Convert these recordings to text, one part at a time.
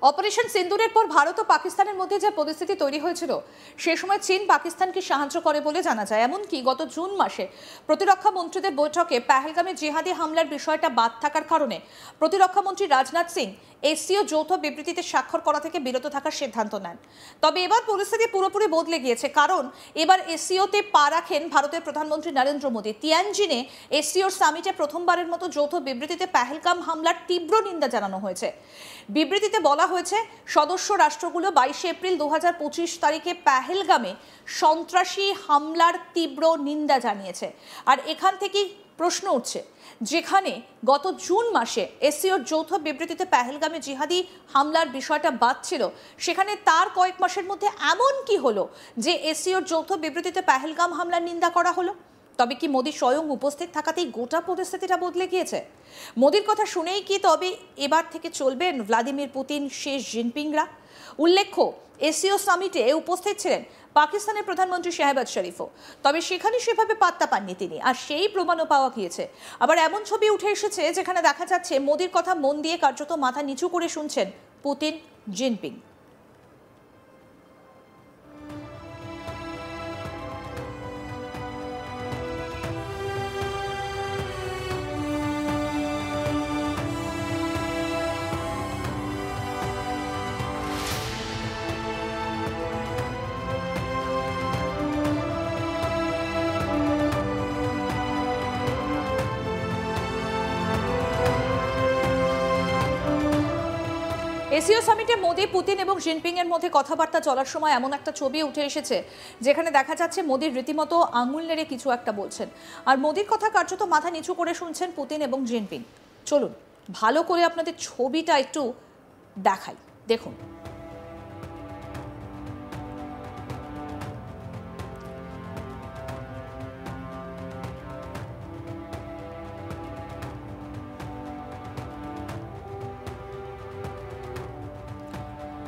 Operation সিন্দুরের পর ভারত ও পাকিস্তানের মধ্যে যে পরিস্থিতি তৈরি হয়েছিল সে সময় চীন পাকিস্তানকে সাহায্য করে বলে জানা যায়। এমনকি গত জুন মাসে প্রতিরক্ষা মন্ত্রীদের বৈঠকে পেহেলগামে জিহাদি হামলার বিষয়টা বাদ থাকার কারণে প্রতিরক্ষা মন্ত্রী রাজনাথ সিং এসসিও যৌথ বিবৃতিতে স্বাক্ষর করা থেকে বিরত থাকার সিদ্ধান্ত নেন। তবে এবার পরিস্থিতি পুরোপুরি বদলে গিয়েছে, কারণ এবার এসসিওতে পা রাখেন ভারতের প্রধানমন্ত্রী নরেন্দ্র মোদী। তিয়ানজিনে এসসিওর সামিটে প্রথমবারের মতো যৌথ বিবৃতিতে পেহেলগাম হামলার তীব্র নিন্দা জানানো হয়েছে। বিবৃতিতে বলা হয়েছে, সদস্য রাষ্ট্রগুলো 22 এপ্রিল 2025 তারিখে পেহেলগামে সন্ত্রাসী হামলার তীব্র নিন্দা জানিয়েছে। আর এখান থেকেই প্রশ্ন উঠছে, যেখানে গত জুন মাসে এসসিওর যৌথ বিবৃতিতে পেহেলগামে জিহাদি হামলার বিষয়টা বাদ ছিল, সেখানে তার কয়েক মাসের মধ্যে এমন কি হলো যে এসসিওর যৌথ বিবৃতিতে পেহেলগাম হামলার নিন্দা করা হলো? তবে কি মোদী স্বয়ং উপস্থিত থাকাতেই গোটা পরিস্থিতিটা বদলে গিয়েছে? মোদীর কথা শুনেই কি তবে এবার থেকে চলবেন ভ্লাদিমির পুতিন, শি জিনপিংরা? উল্লেখ্য, এসসিও সামিটে উপস্থিত ছিলেন পাকিস্তানের প্রধানমন্ত্রী শাহবাজ শরীফও, তবে সেখানে সেভাবে পাত্তা পাননি তিনি, আর সেই প্রমাণও পাওয়া গিয়েছে। আবার এমন ছবি উঠে এসেছে যেখানে দেখা যাচ্ছে মোদীর কথা মন দিয়ে কার্যত মাথা নিচু করে শুনছেন পুতিন, জিনপিং। এসিও সামিটে মোদী, পুতিন এবং জিনপিং এর মধ্যে কথাবার্তা চলার সময় এমন একটা ছবি উঠে এসেছে যেখানে দেখা যাচ্ছে মোদীর রীতিমতো আঙুল নেড়ে কিছু একটা বলছেন, আর মোদীর কথা কার্যত মাথা নিচু করে শুনছেন পুতিন এবং জিনপিং। চলুন ভালো করে আপনাদের ছবিটা একটু দেখাই, দেখুন।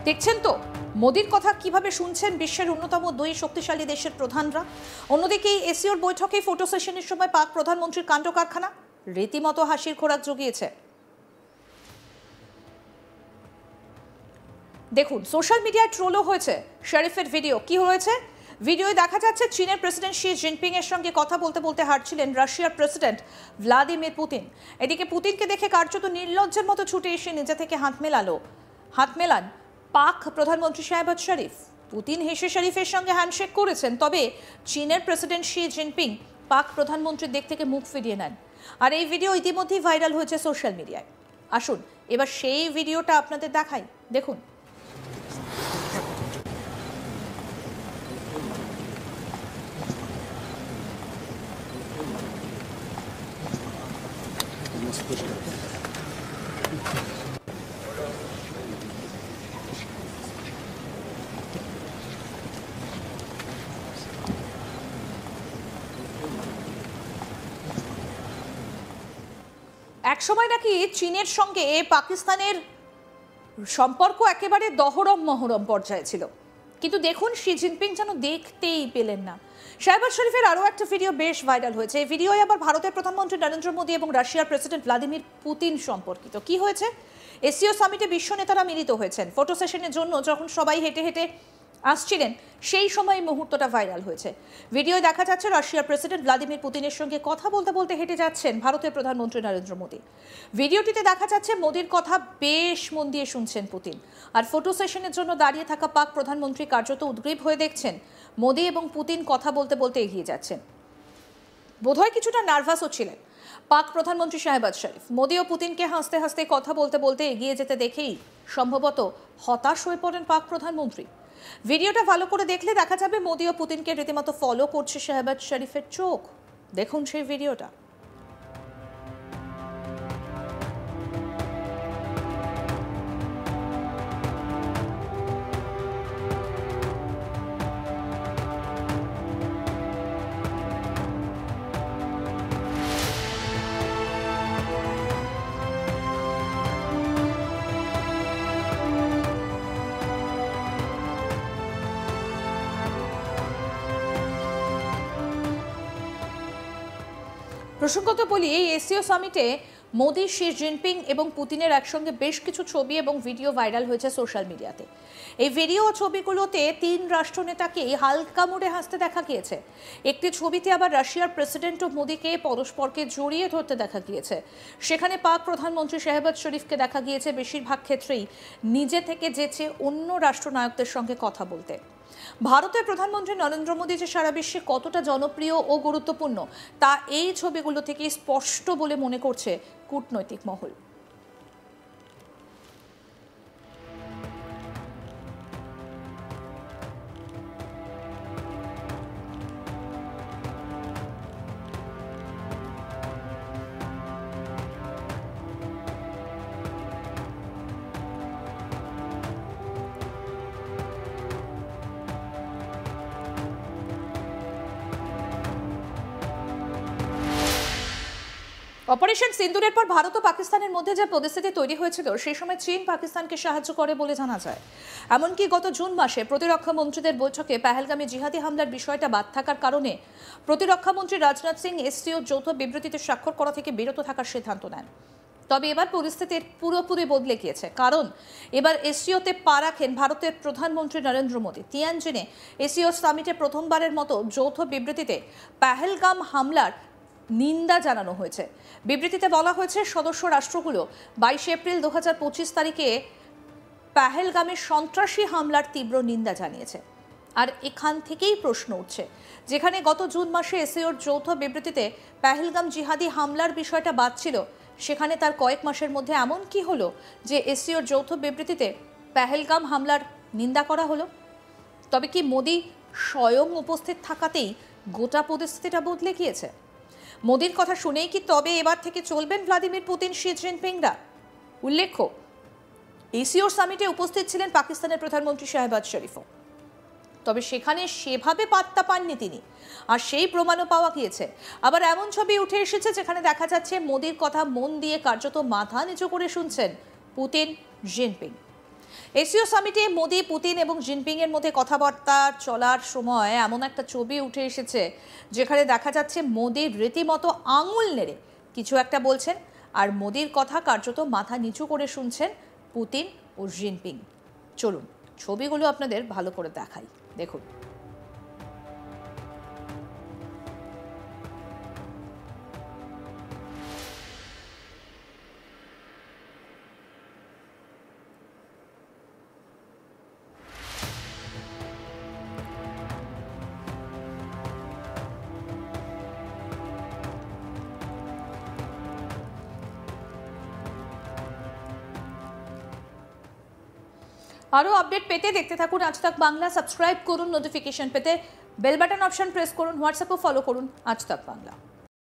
দেখছেন তো মোদীর কথা কিভাবে শুনছেন বিশ্বের অন্যতম দুই শক্তিশালী দেশের প্রধানরা। অন্যদিকে এসসিওর বৈঠকে ফটো সেশনের সময় পাক প্রধানমন্ত্রীর কাণ্ড কারখানা রীতিমতো হাসির খোরাক জুগিয়েছে। দেখুন, সোশ্যাল মিডিয়ায় ট্রোলও হয়েছে শরীফের ভিডিও। কি হয়েছে? ভিডিওয় দেখা যাচ্ছে চীনের প্রেসিডেন্ট শি জিনপিং এর সঙ্গে কথা বলতে বলতে হাঁটছিলেন রাশিয়ার প্রেসিডেন্ট ভ্লাদিমির পুতিন। এদিকে পুতিনকে দেখে কার্যত নির্লজ্জের মতো ছুটে এসে নিজে থেকে হাত মেলান পাক প্রধানমন্ত্রী শাহবাজ শরীফ। পুতিন হেসে শরীফের সঙ্গে হ্যান্ডশেক করেছেন, তবে চীনের প্রেসিডেন্ট শি জিনপিং পাক প্রধানমন্ত্রীর দিক থেকে মুখ ফিরিয়ে নেন। আর এই ভিডিও ইতিমধ্যেই ভাইরাল হয়েছে সোশ্যাল মিডিয়ায়। আসুন এবার সেই ভিডিওটা আপনাদের দেখাই, দেখুন। একসময় নাকি চীনের সঙ্গে পাকিস্তানের সম্পর্ক একেবারে দহরম মহরম পর্যায়ে ছিল, কিন্তু দেখুন শি জিনপিং যেন দেখতেই পেলেন না। শাহবাজ শরীফের আরও একটা ভিডিও বেশ ভাইরাল হয়েছে। এই ভিডিওয় আবার ভারতের প্রধানমন্ত্রী নরেন্দ্র মোদী এবং রাশিয়ার প্রেসিডেন্ট ভ্লাদিমির পুতিন সম্পর্কিত। কি হয়েছে? এসসিও সামিটে বিশ্ব নেতারা মিলিত হয়েছেন ফটো সেশনের জন্য। যখন সবাই হেঁটে হেঁটে আসছিলেন সেই সময় এই মুহূর্তটা ভাইরাল হয়েছে। ভিডিওয় দেখা যাচ্ছে রাশিয়ার প্রেসিডেন্ট ভ্লাদিমির পুতিনের সঙ্গে কথা বলতে বলতে হেঁটে যাচ্ছেন ভারতের প্রধানমন্ত্রী নরেন্দ্র মোদী। ভিডিওটিতে দেখা যাচ্ছে মোদীর কথা বেশ মন দিয়ে শুনছেন পুতিন, আর ফটো সেশনের জন্য দাঁড়িয়ে থাকা পাক প্রধানমন্ত্রী কার্যত উদ্গ্রীব হয়ে দেখছেন মোদী এবং পুতিন কথা বলতে বলতে এগিয়ে যাচ্ছেন। বোধহয় কিছুটা নার্ভাসও ছিলেন পাক প্রধানমন্ত্রী শাহবাজ শরীফ। মোদী ও পুতিনকে হাসতে হাসতে কথা বলতে বলতে এগিয়ে যেতে দেখেই সম্ভবত হতাশ হয়ে পড়েন পাক প্রধানমন্ত্রী। ভিডিওটা ভালো করে দেখলে দেখা যাবে মোদী ও পুতিনকে রীতিমতো ফলো করছে শাহবাজ শরীফের চোখ। দেখুন সেই ভিডিওটা। প্রসঙ্গত বলি, এই এসসিও সামিটে মোদি, শি জিনপিং এবং পুতিনের একসঙ্গে বেশ কিছু ছবি এবং ভিডিও ভাইরাল হয়েছে সোশ্যাল মিডিয়াতে। এই ভিডিও ও ছবিগুলোতে তিন রাষ্ট্রনেতাকেই হালকা মুডে হাসতে দেখা গিয়েছে। একটি ছবিতে আবার রাশিয়ার প্রেসিডেন্ট ও মোদিকে পরস্পরকে জড়িয়ে ধরতে দেখা গিয়েছে। সেখানে পাক প্রধানমন্ত্রী শাহবাজ শরীফকে দেখা গিয়েছে বেশিরভাগ ক্ষেত্রেই নিজে থেকে যেচে অন্য রাষ্ট্রনায়কদের সঙ্গে কথা বলতে। ভারতের প্রধানমন্ত্রী নরেন্দ্র মোদী যে সারা বিশ্বে কতটা জনপ্রিয় ও গুরুত্বপূর্ণ তা এই ছবিগুলো থেকে স্পষ্ট বলে মনে করছে কূটনৈতিক মহল। অপারেশন সিন্দুরের পর ভারত ও পাকিস্তানের মধ্যে যে পরিস্থিতি তৈরি হয়েছিল সেই সময় চীন পাকিস্তানকে সাহায্য করে বলে জানা যায়। এমনকি গত জুন মাসে প্রতিরক্ষা মন্ত্রীদের বৈঠকে পেহেলগামে জিহাদি হামলার বিষয়টা বাদ থাকার কারণে প্রতিরক্ষা মন্ত্রী রাজনাথ সিং এসসিও যৌথ বিবৃতিতে স্বাক্ষর করা থেকে বিরত থাকার সিদ্ধান্ত নেন। তবে এবার পরিস্থিতির পুরোপুরি বদলে গিয়েছে, কারণ এবার এসসিওতে পা রাখেন ভারতের প্রধানমন্ত্রী নরেন্দ্র মোদী। তিয়ানজিনে এসসিও সামিটে প্রথমবারের মতো যৌথ বিবৃতিতে পেহেলগাম হামলার নিন্দা জানানো হয়েছে। বিবৃতিতে বলা হয়েছে সদস্য রাষ্ট্রগুলো 22 এপ্রিল 2025 তারিখে পেহেলগামে সন্ত্রাসী হামলার তীব্র নিন্দা জানিয়েছে। আর এখান থেকেই প্রশ্ন উঠছে, যেখানে গত জুন মাসে এসসিওর যৌথ বিবৃতিতে পেহেলগাম জিহাদি হামলার বিষয়টা বাদ ছিল, সেখানে তার কয়েক মাসের মধ্যে এমন কি হলো যে এসসিওর যৌথ বিবৃতিতে পেহেলগাম হামলার নিন্দা করা হলো? তবে কি মোদী স্বয়ং উপস্থিত থাকাতেই গোটা পরিস্থিতিটা বদলে গিয়েছে? মোদির কথা শুনেই কি তবে এবার থেকে চলবেন ভ্লাদিমির পুতিন, শি জিনপিংরা? উল্লেখ্য, এসসিওর সামিটে উপস্থিত ছিলেন পাকিস্তানের প্রধানমন্ত্রী শাহবাজ শরীফও। তবে সেখানে সেভাবে পাত্তা পাননি তিনি, আর সেই প্রমাণও পাওয়া গিয়েছে। আবার এমন ছবি উঠে এসেছে যেখানে দেখা যাচ্ছে মোদির কথা মন দিয়ে কার্যত মাথা নিচু করে শুনছেন পুতিন, জিনপিং। এসসিও সামিটে মোদি, পুতিন এবং জিনপিং এর মধ্যে কথাবার্তা চলার সময় এমন একটা ছবি উঠে এসেছে যেখানে দেখা যাচ্ছে মোদির রীতিমতো আঙুল নেড়ে কিছু একটা বলছেন, আর মোদির কথা কার্যত মাথা নিচু করে শুনছেন পুতিন ও জিনপিং। চলুন ছবিগুলো আপনাদের ভালো করে দেখাই, দেখুন। আরও আপডেট পেতে দেখতে থাকুন আজ তাক বাংলা। সাবস্ক্রাইব করুন নোটিফিকেশন পেতে, বেল বাটন অপশন প্রেস করুন, হোয়াটসঅ্যাপও ফলো করুন আজ তাক বাংলা।